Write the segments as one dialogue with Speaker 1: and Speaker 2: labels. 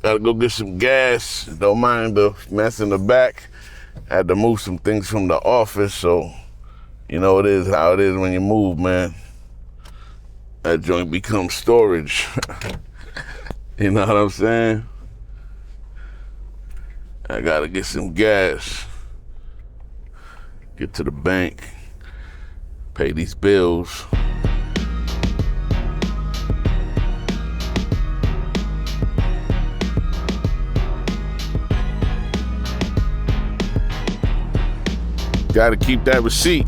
Speaker 1: Gotta go get some gas. Don't mind the mess in the back. Had to move some things from the office, so you know it is how it is when you move, man. That joint becomes storage. You know what I'm saying? I gotta get some gas. Get to the bank. Pay these bills. Gotta keep that receipt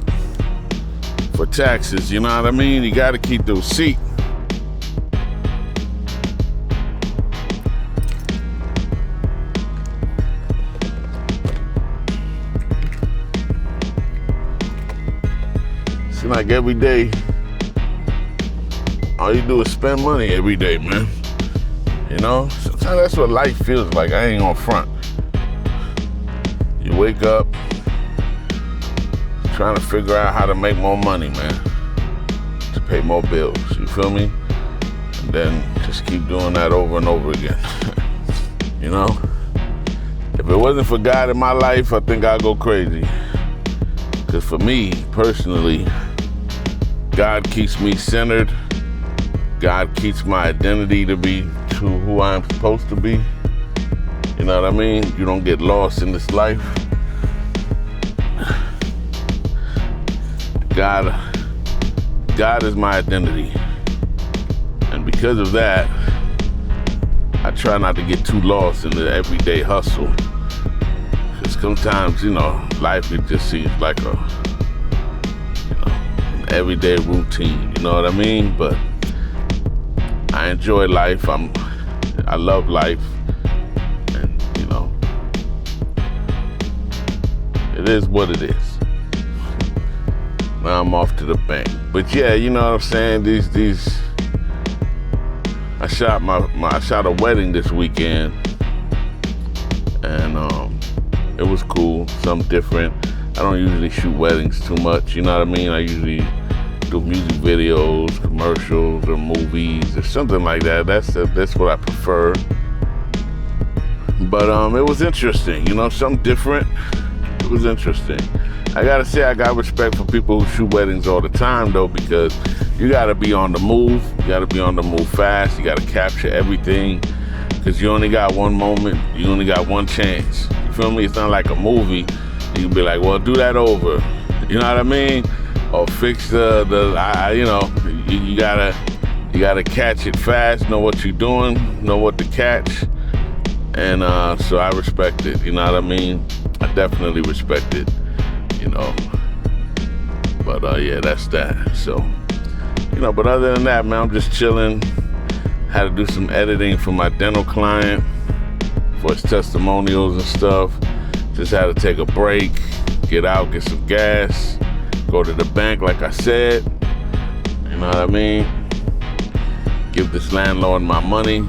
Speaker 1: for taxes, you know what I mean? You gotta keep the receipt. Seems like every day, all you do is spend money every day, man. You know, sometimes that's what life feels like. I ain't gonna front. You wake up, trying to figure out how to make more money, man, to pay more bills, you feel me? And then just keep doing that over and over again. You know? If it wasn't for God in my life, I think I'd go crazy. Because for me, personally, God keeps me centered. God keeps my identity to be to who I'm supposed to be. You know what I mean? You don't get lost in this life. God is my identity. And because of that, I try not to get too lost in the everyday hustle. Because sometimes, you know, life it just seems like a, you know, an everyday routine, you know what I mean? But I enjoy life. I love life. And, you know, it is what it is. Now I'm off to the bank. But yeah, you know what I'm saying? These I shot a wedding this weekend, and it was cool, something different. I don't usually shoot weddings too much, you know what I mean? I usually do music videos, commercials, or movies, or something like that. That's what I prefer. But it was interesting, you know, something different. It was interesting. I gotta say, I got respect for people who shoot weddings all the time, though, because you gotta be on the move. You gotta be on the move fast. You gotta capture everything, because you only got one moment. You only got one chance. You feel me? It's not like a movie. You can be like, well, do that over. You know what I mean? Or fix you know, you gotta catch it fast. Know what you're doing. Know what to catch. And so I respect it. You know what I mean? I definitely respect it. You know, but yeah, that's that. So, you know, but other than that, man, I'm just chilling. Had to do some editing for my dental client for his testimonials and stuff. Just had to take a break, get out, get some gas, go to the bank, like I said. You know what I mean? Give this landlord my money.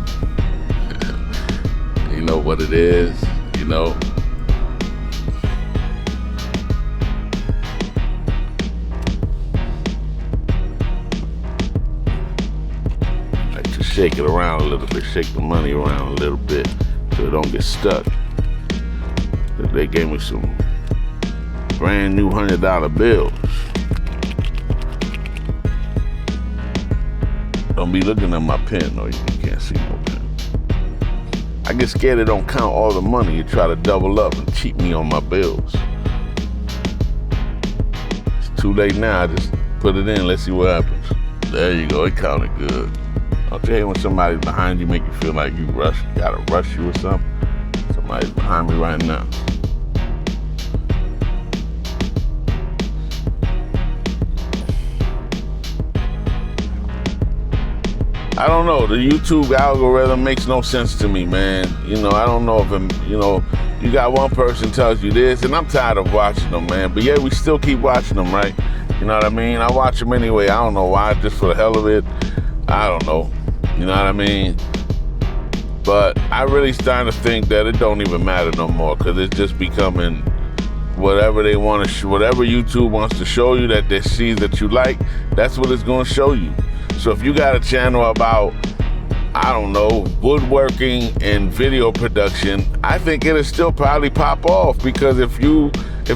Speaker 1: You know what it is, you know. Shake it around a little bit, shake the money around a little bit so it don't get stuck. They gave me some brand new $100 bills. Don't be looking at my pen, no, you can't see no pen. I get scared it don't count all the money. You try to double up and cheat me on my bills. It's too late now, I just put it in, let's see what happens. There you go, it counted good. Don't you hate when somebody's behind you make you feel like you gotta rush you or something? Somebody's behind me right now. I don't know, the YouTube algorithm makes no sense to me, man. You know, I don't know if, you know, you got one person tells you this, and I'm tired of watching them, man. But yeah, we still keep watching them, right? You know what I mean? I watch them anyway. I don't know why, just for the hell of it. I don't know. You know what I mean? But I really starting to think that it don't even matter no more, because it's just becoming whatever they want to, whatever YouTube wants to show you that they see that you like, that's what it's going to show you. So if you got a channel about, I don't know, woodworking and video production, I think it'll still probably pop off, because if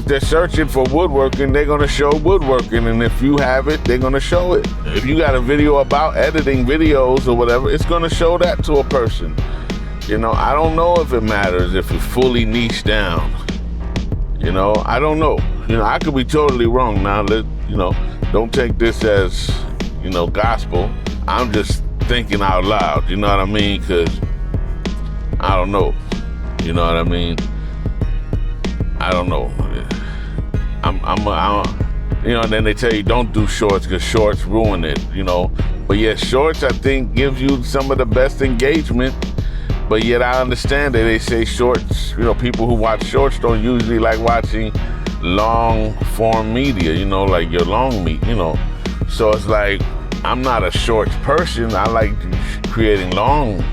Speaker 1: they're searching for woodworking, they're gonna show woodworking, and if you have it, they're gonna show it. If you got a video about editing videos or whatever, it's gonna show that to a person. You know, I don't know if it matters if it's fully niche down. You know, I don't know. You know, I could be totally wrong. Now, don't take this as, gospel. I'm just thinking out loud, you know what I mean? Because I don't know, you know what I mean? I don't know. And then they tell you don't do shorts because shorts ruin it, But yeah, shorts, I think, gives you some of the best engagement. But yet I understand that they say shorts, people who watch shorts don't usually like watching long form media, like your long meat, So it's like, I'm not a shorts person. I like creating long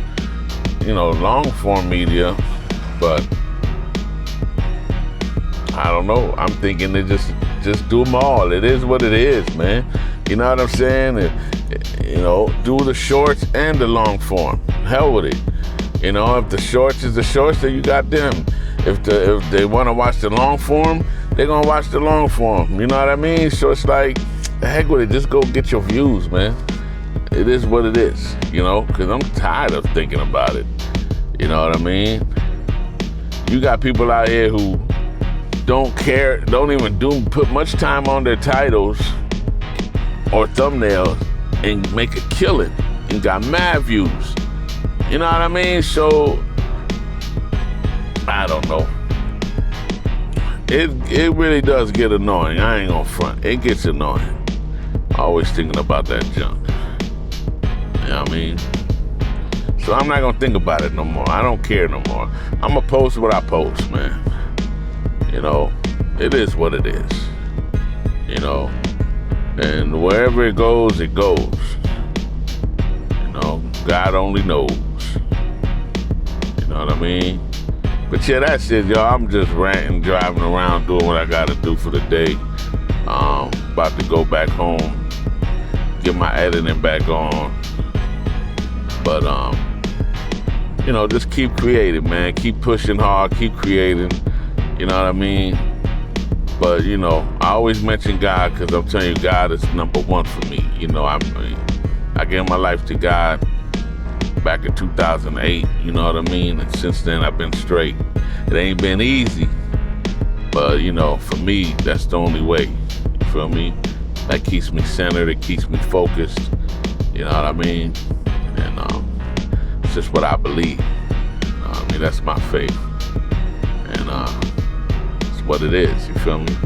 Speaker 1: form media, but I don't know. I'm thinking to just do them all. It is what it is, man. You know what I'm saying? Do the shorts and the long form. Hell with it. If the shorts is the shorts, then you got them. If they want to watch the long form, they're gonna watch the long form. You know what I mean? So it's like, the heck with it, just go get your views, man. It is what it is, because I'm tired of thinking about it. You know what I mean? You got people out here who don't care, don't even put much time on their titles or thumbnails and make a killing and got mad views. You know what I mean? So, I don't know. It really does get annoying. I ain't gonna front. It gets annoying. Always thinking about that junk. You know what I mean? So I'm not gonna think about it no more. I don't care no more. I'm gonna post what I post, man. It is what it is. And wherever it goes, it goes. God only knows. You know what I mean? But yeah, that's it, y'all. I'm just ranting, driving around, doing what I gotta do for the day. About to go back home, get my editing back on. But just keep creating, man. Keep pushing hard, keep creating. You know what I mean? But I always mention God, because I'm telling you, God is number one for me. I gave my life to God back in 2008, you know what I mean? And since then, I've been straight. It ain't been easy, but for me, that's the only way. You feel me? That keeps me centered. It keeps me focused. You know what I mean? And it's just what I believe. You know what I mean? That's my faith. And it's what it is. You feel me?